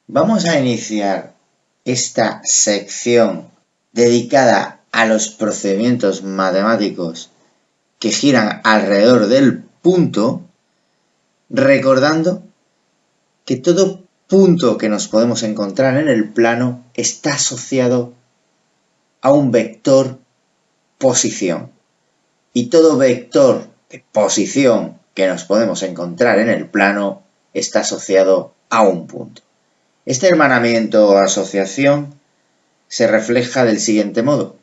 Vamos a iniciar esta sección dedicada a los procedimientos matemáticos que giran alrededor del punto, recordando que todo punto que nos podemos encontrar en el plano está asociado a un vector posición. Y todo vector de posición que nos podemos encontrar en el plano está asociado a un punto. Este hermanamiento o asociación se refleja del siguiente modo.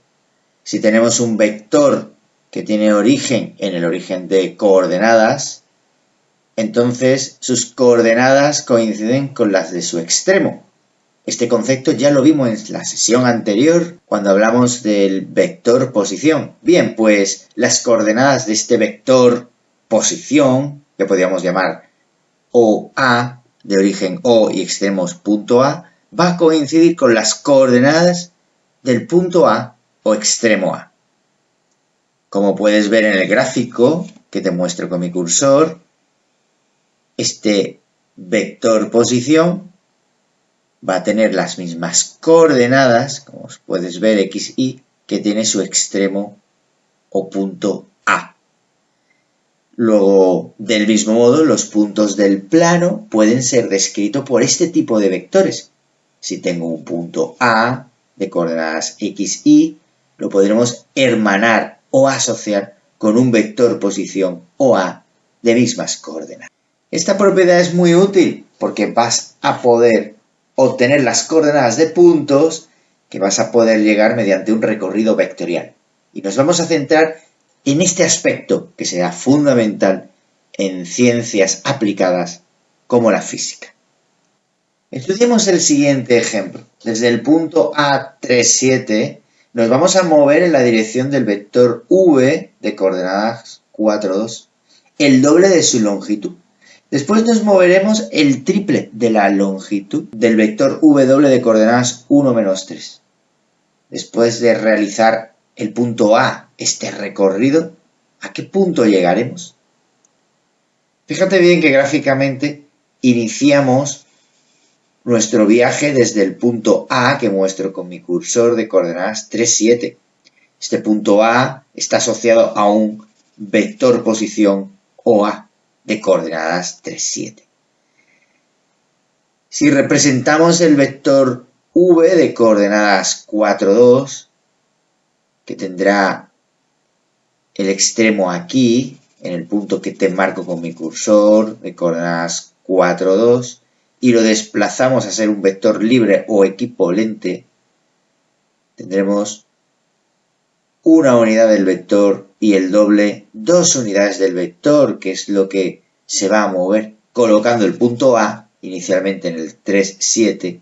Si tenemos un vector que tiene origen en el origen de coordenadas, entonces sus coordenadas coinciden con las de su extremo. Este concepto ya lo vimos en la sesión anterior cuando hablamos del vector posición. Bien, pues las coordenadas de este vector posición, que podríamos llamar OA, de origen O y extremos punto A, va a coincidir con las coordenadas del punto A o extremo A. Como puedes ver en el gráfico que te muestro con mi cursor, este vector posición va a tener las mismas coordenadas, como puedes ver, X, Y, que tiene su extremo o punto A. Luego, del mismo modo, los puntos del plano pueden ser descritos por este tipo de vectores. Si tengo un punto A de coordenadas X, Y, lo podremos hermanar o asociar con un vector posición OA de mismas coordenadas. Esta propiedad es muy útil porque vas a poder obtener las coordenadas de puntos que vas a poder llegar mediante un recorrido vectorial. Y nos vamos a centrar en este aspecto que será fundamental en ciencias aplicadas como la física. Estudiemos el siguiente ejemplo. Desde el punto A37 nos vamos a mover en la dirección del vector V de coordenadas 4, 2, el doble de su longitud. Después nos moveremos el triple de la longitud del vector W de coordenadas 1, menos 3. Después de realizar el punto A, este recorrido, ¿a qué punto llegaremos? Fíjate bien que gráficamente iniciamos nuestro viaje desde el punto A que muestro con mi cursor de coordenadas 3, 7. Este punto A está asociado a un vector posición OA de coordenadas 3, 7. Si representamos el vector V de coordenadas 4, 2, que tendrá el extremo aquí, en el punto que te marco con mi cursor de coordenadas 4, 2, y lo desplazamos a ser un vector libre o equivalente, tendremos una unidad del vector y el doble, 2 unidades del vector, que es lo que se va a mover, colocando el punto A, inicialmente en el 3, 7,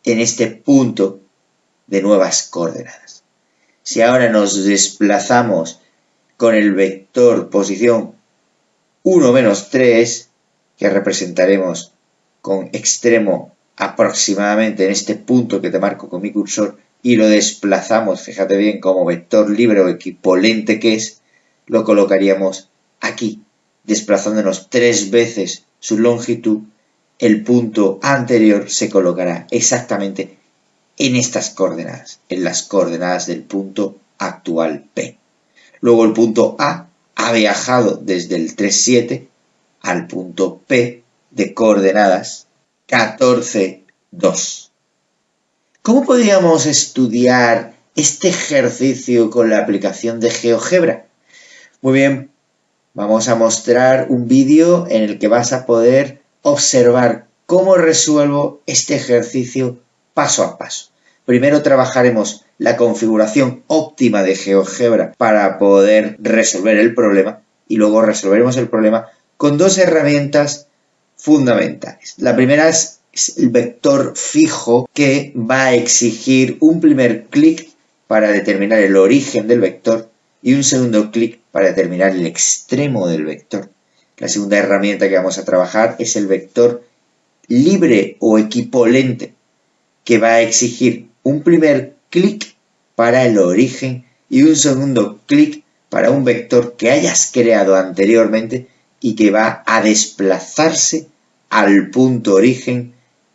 en este punto de nuevas coordenadas. Si ahora nos desplazamos con el vector posición 1, menos 3, que representaremos con extremo aproximadamente en este punto que te marco con mi cursor, y lo desplazamos, fíjate bien, como vector libre o equivalente que es, lo colocaríamos aquí, desplazándonos 3 veces su longitud. El punto anterior se colocará exactamente en estas coordenadas, en las coordenadas del punto actual P. Luego el punto A ha viajado desde el 3, 7 al punto P de coordenadas 14, 2. ¿Cómo podríamos estudiar este ejercicio con la aplicación de GeoGebra? Muy bien, vamos a mostrar un vídeo en el que vas a poder observar cómo resuelvo este ejercicio paso a paso. Primero trabajaremos la configuración óptima de GeoGebra para poder resolver el problema y luego resolveremos el problema con 2 herramientas fundamentales. La primera es el vector fijo, que va a exigir un primer clic para determinar el origen del vector y un segundo clic para determinar el extremo del vector. La segunda herramienta que vamos a trabajar es el vector libre o equivalente, que va a exigir un primer clic para el origen y un segundo clic para un vector que hayas creado anteriormente y que va a desplazarse al punto origen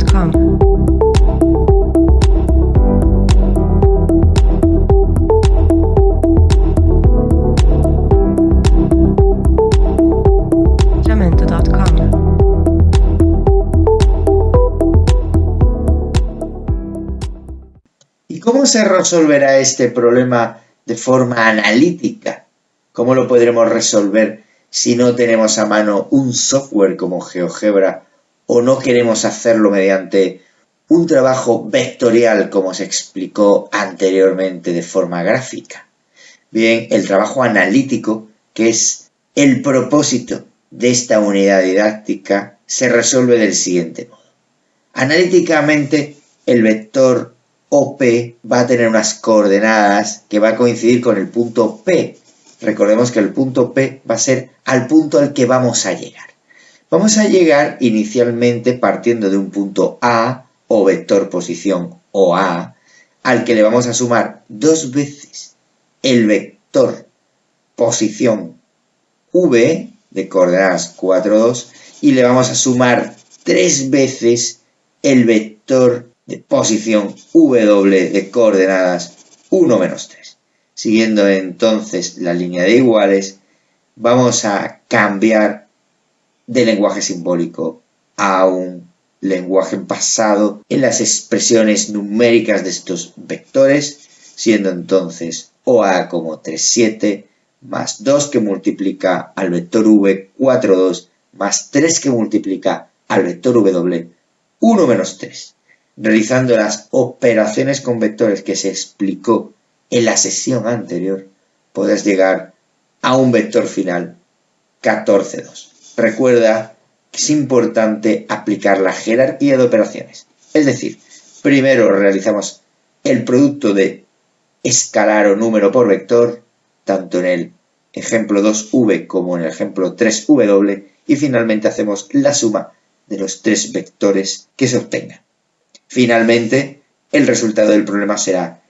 Jamendo.com. Jamendo.com. ¿Y cómo se resolverá este problema de forma analítica? ¿Cómo lo podremos resolver si no tenemos a mano un software como GeoGebra o no queremos hacerlo mediante un trabajo vectorial como se explicó anteriormente de forma gráfica? Bien, el trabajo analítico, que es el propósito de esta unidad didáctica, se resuelve del siguiente modo. Analíticamente, el vector OP va a tener unas coordenadas que va a coincidir con el punto P. Recordemos que el punto P va a ser al punto al que vamos a llegar. Vamos a llegar inicialmente partiendo de un punto A o vector posición OA, al que le vamos a sumar 2 veces el vector posición V de coordenadas 4, 2 y le vamos a sumar 3 veces el vector de posición W de coordenadas 1, menos 3. Siguiendo entonces la línea de iguales, vamos a cambiar de lenguaje simbólico a un lenguaje basado en las expresiones numéricas de estos vectores, siendo entonces OA como 3, 7, más 2 que multiplica al vector V 4, 2, más 3 que multiplica al vector W 1, menos 3. Realizando las operaciones con vectores que se explicó en la sesión anterior, podrás llegar a un vector final 14, 2. Recuerda que es importante aplicar la jerarquía de operaciones. Es decir, primero realizamos el producto de escalar o número por vector, tanto en el ejemplo 2V como en el ejemplo 3W, y finalmente hacemos la suma de los 3 vectores que se obtengan. Finalmente, el resultado del problema será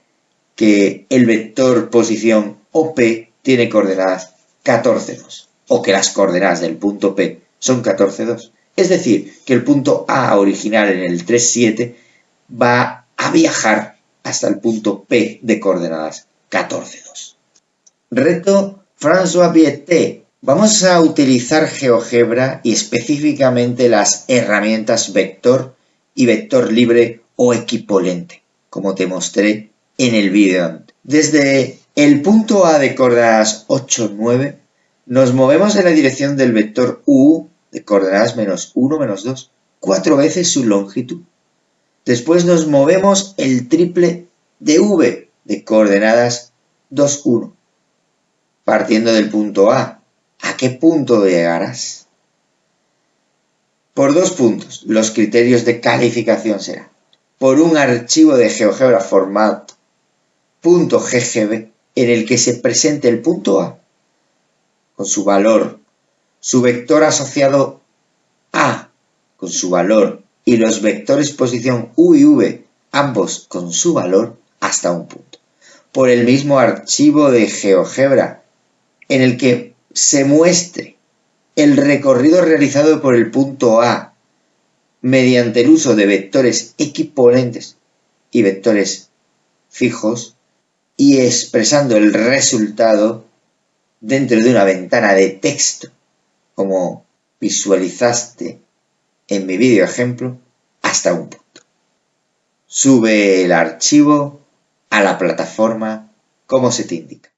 que el vector posición OP tiene coordenadas 14, 2, o que las coordenadas del punto P son 14, 2. Es decir, que el punto A original en el 3, 7 va a viajar hasta el punto P de coordenadas 14, 2. Reto François Viette. Vamos a utilizar GeoGebra y específicamente las herramientas vector y vector libre o equipolente, como te mostré en el vídeo. Desde el punto A de coordenadas 8, 9, nos movemos en la dirección del vector U de coordenadas menos 1, menos 2, 4 veces su longitud. Después nos movemos el triple de V de coordenadas 2, 1, partiendo del punto A. ¿A qué punto llegarás? Por 2 puntos. Los criterios de calificación serán: por un archivo de GeoGebra format .ggb en el que se presente el punto A con su valor, su vector asociado A con su valor y los vectores posición U y V ambos con su valor hasta un punto. Por el mismo archivo de GeoGebra en el que se muestre el recorrido realizado por el punto A mediante el uso de vectores equipolentes y vectores fijos y expresando el resultado dentro de una ventana de texto, como visualizaste en mi vídeo ejemplo, hasta un punto. Sube el archivo a la plataforma como se te indica.